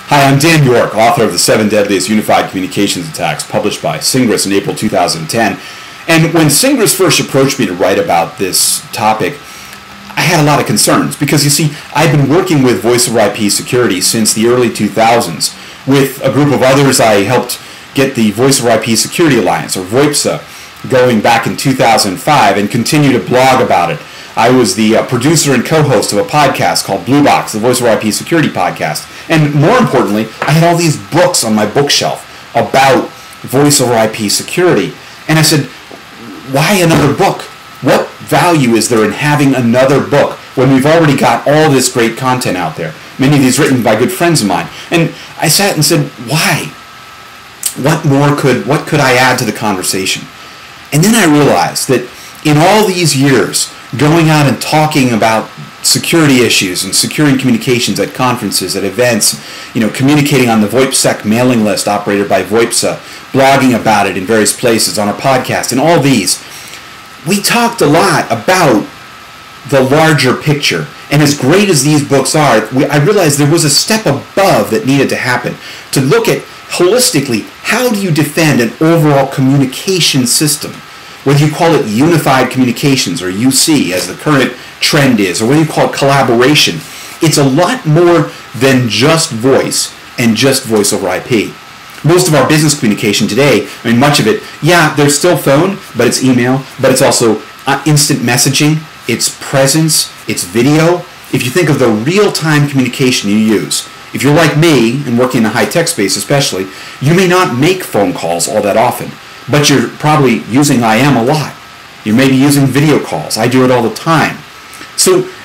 Hi, I'm Dan York, author of the 7 Deadliest Unified Communications Attacks, published by Singress in April 2010. And when Singress first approached me to write about this topic, I had a lot of concerns because, you see, I've been working with Voice over IP security since the early 2000s. With a group of others, I helped get the Voice over IP Security Alliance, or VoIPSA, going back in 2005 and continue to blog about it. I was the producer and co-host of a podcast called Blue Box, the Voice over IP Security Podcast. And more importantly, I had all these books on my bookshelf about Voice over IP security. And I said, why another book? What value is there in having another book when we've already got all this great content out there? Many of these written by good friends of mine. And I sat and said, why? What could I add to the conversation? And then I realized that in all these years, going out and talking about security issues and securing communications at conferences, at events, communicating on the VoIPSec mailing list operated by VoIPSA, blogging about it in various places on our podcast, and all these, we talked a lot about the larger picture. And as great as these books are, I realized there was a step above that needed to happen to look at holistically, how do you defend an overall communication system? Whether you call it unified communications or UC as the current trend is, or whether you call it collaboration, it's a lot more than just voice and just voice over IP. Most of our business communication today, much of it, there's still phone, but it's email, but it's also instant messaging, it's presence, it's video. If you think of the real-time communication you use, if you're like me and working in the high-tech space especially, you may not make phone calls all that often. But you're probably using IM a lot. You may be using video calls. I do it all the time.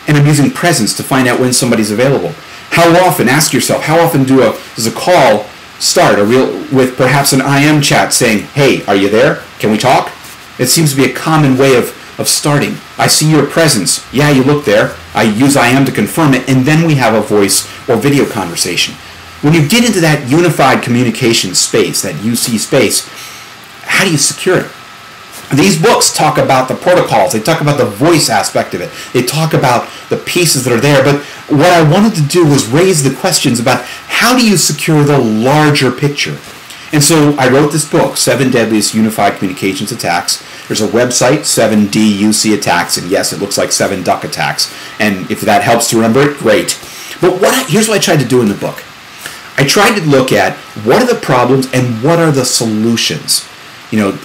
And I'm using presence to find out when somebody's available. How often, ask yourself, how often does a call start with perhaps an IM chat saying, hey, are you there? Can we talk? It seems to be a common way of starting. I see your presence. Yeah, you look there. I use IM to confirm it, and then we have a voice or video conversation. When you get into that unified communication space, that UC space, how do you secure it? These books talk about the protocols. They talk about the voice aspect of it. They talk about the pieces that are there. But what I wanted to do was raise the questions about how do you secure the larger picture? And so I wrote this book, 7 Deadliest Unified Communications Attacks. There's a website, 7DUC Attacks, and yes, it looks like 7 duck attacks. And if that helps to remember it, great. But here's what I tried to do in the book. I tried to look at what are the problems and what are the solutions.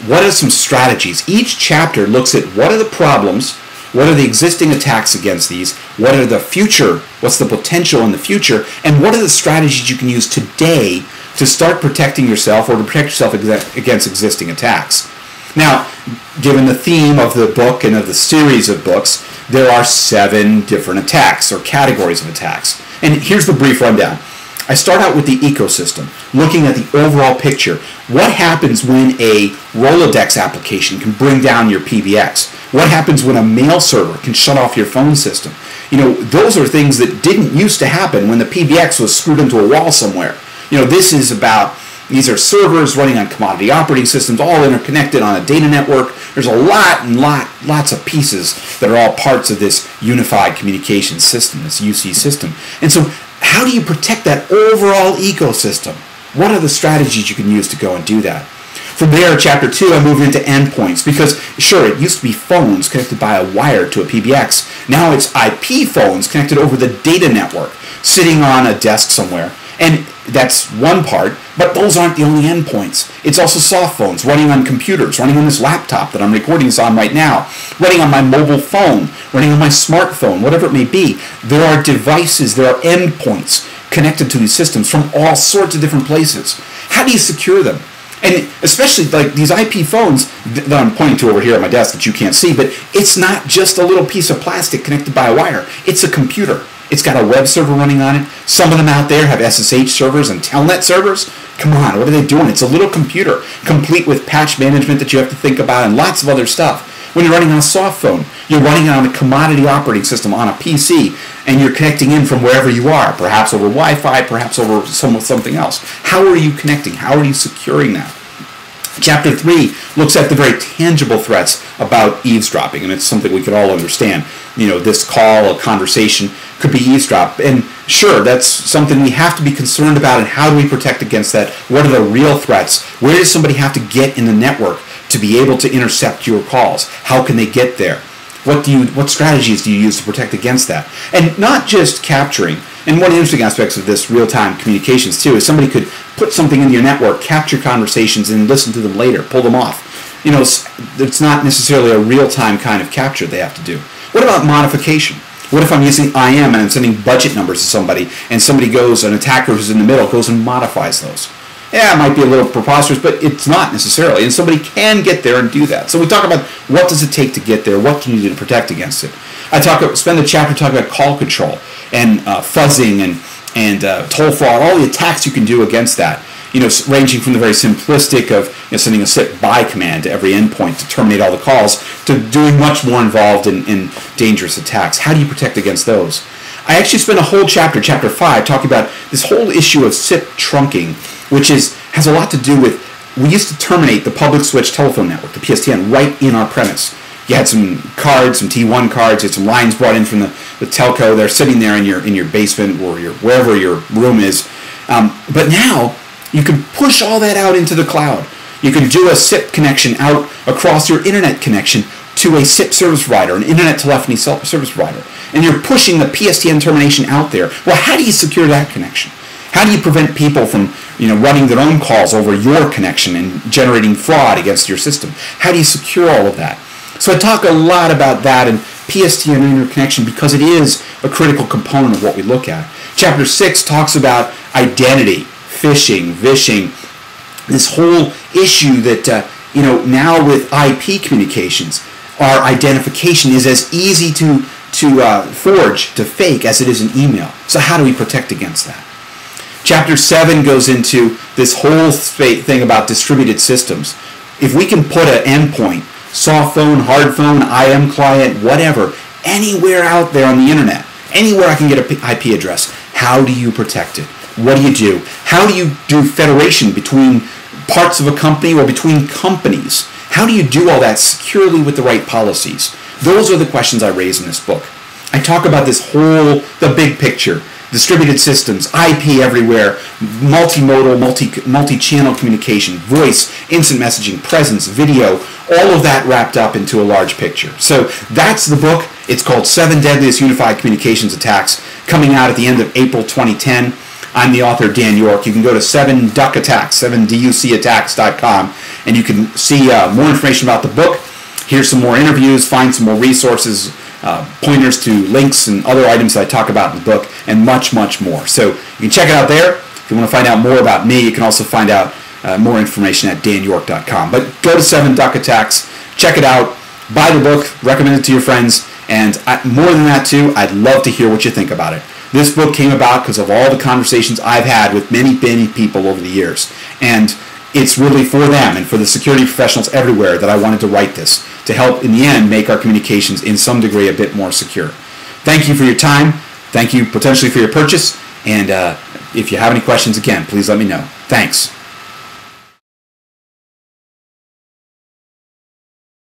What are some strategies? Each chapter looks at what are the problems, what are the existing attacks against these, what are the future, what's the potential in the future, and what are the strategies you can use today to start protecting yourself or to protect yourself against existing attacks. Now, given the theme of the book and of the series of books, there are 7 different attacks or categories of attacks. And here's the brief rundown. I start out with the ecosystem, looking at the overall picture. What happens when a Rolodex application can bring down your PBX? What happens when a mail server can shut off your phone system? Those are things that didn't used to happen when the PBX was screwed into a wall somewhere. These are servers running on commodity operating systems, all interconnected on a data network. There's a lots of pieces that are all parts of this unified communication system, this UC system. And so, how do you protect that overall ecosystem? What are the strategies you can use to go and do that? From there, chapter 2, I moved into endpoints because, sure, it used to be phones connected by a wire to a PBX. Now it's IP phones connected over the data network, sitting on a desk somewhere. And that's one part, but those aren't the only endpoints. It's also soft phones running on computers, running on this laptop that I'm recording this on right now, running on my mobile phone, running on my smartphone, whatever it may be. There are devices, there are endpoints connected to these systems from all sorts of different places. How do you secure them? And especially like these IP phones that I'm pointing to over here at my desk that you can't see, but it's not just a little piece of plastic connected by a wire. It's a computer. It's got a web server running on it. Some of them out there have SSH servers and telnet servers. Come on, what are they doing? It's a little computer, complete with patch management that you have to think about and lots of other stuff. When you're running on a soft phone, you're running on a commodity operating system on a PC, and you're connecting in from wherever you are, perhaps over Wi-Fi, perhaps over something else. How are you connecting? How are you securing that? Chapter 3 looks at the very tangible threats about eavesdropping, and it's something we can all understand. This call, a conversation, could be eavesdropped. And Sure, that's something we have to be concerned about, and how do we protect against that? What are the real threats? Where does somebody have to get in the network to be able to intercept your calls? How can they get there? What strategies do you use to protect against that? And not just capturing. And one of the interesting aspects of this real-time communications too is somebody could put something into your network, capture conversations, and listen to them later, pull them off. You know, it's not necessarily a real-time kind of capture they have to do. What about modification? What if I'm using IM and I'm sending budget numbers to somebody, and somebody goes, an attacker who's in the middle, goes and modifies those? Yeah, it might be a little preposterous, but it's not necessarily. And somebody can get there and do that. So we talk about what does it take to get there, what can you do to protect against it. I spend the chapter talking about call control and fuzzing and toll fraud, all the attacks you can do against that. You know, ranging from the very simplistic of sending a SIP by command to every endpoint to terminate all the calls, to doing much more involved in dangerous attacks. How do you protect against those? I actually spent a whole chapter 5, talking about this whole issue of SIP trunking, which has a lot to do with, we used to terminate the public switch telephone network, the PSTN, right in our premise. You had some cards, some T1 cards, you had some lines brought in from the telco. They're sitting there in your basement or wherever your room is. But now you can push all that out into the cloud. You can do a SIP connection out across your internet connection to a SIP service provider, an internet telephony service provider. And you're pushing the PSTN termination out there. Well, how do you secure that connection? How do you prevent people from running their own calls over your connection and generating fraud against your system? How do you secure all of that? So I talk a lot about that and PSTN interconnection because it is a critical component of what we look at. Chapter 6 talks about identity, phishing, vishing, this whole issue that now with IP communications, our identification is as easy to forge, to fake, as it is in email. So how do we protect against that? Chapter 7 goes into this whole thing about distributed systems. If we can put an endpoint, soft phone, hard phone, IM client, whatever, anywhere out there on the internet, anywhere I can get an IP address, how do you protect it? What do you do? How do you do federation between parts of a company or between companies? How do you do all that securely with the right policies? Those are the questions I raise in this book. I talk about the big picture, distributed systems, IP everywhere, multimodal, multi-channel communication, voice, instant messaging, presence, video, all of that wrapped up into a large picture. So that's the book. It's called 7 Deadliest Unified Communications Attacks, coming out at the end of April 2010. I'm the author, Dan York. You can go to 7duckattacks, 7ducattacks.com, and you can see more information about the book, hear some more interviews, find some more resources, pointers to links and other items that I talk about in the book, and much, much more. So you can check it out there. If you want to find out more about me, you can also find out more information at danyork.com. But go to 7duckattacks, check it out, buy the book, recommend it to your friends, and more than that too, I'd love to hear what you think about it. This book came about because of all the conversations I've had with many people over the years. And it's really for them and for the security professionals everywhere that I wanted to write this, to help in the end make our communications in some degree a bit more secure. Thank you for your time. Thank you potentially for your purchase. And if you have any questions, again, please let me know. Thanks.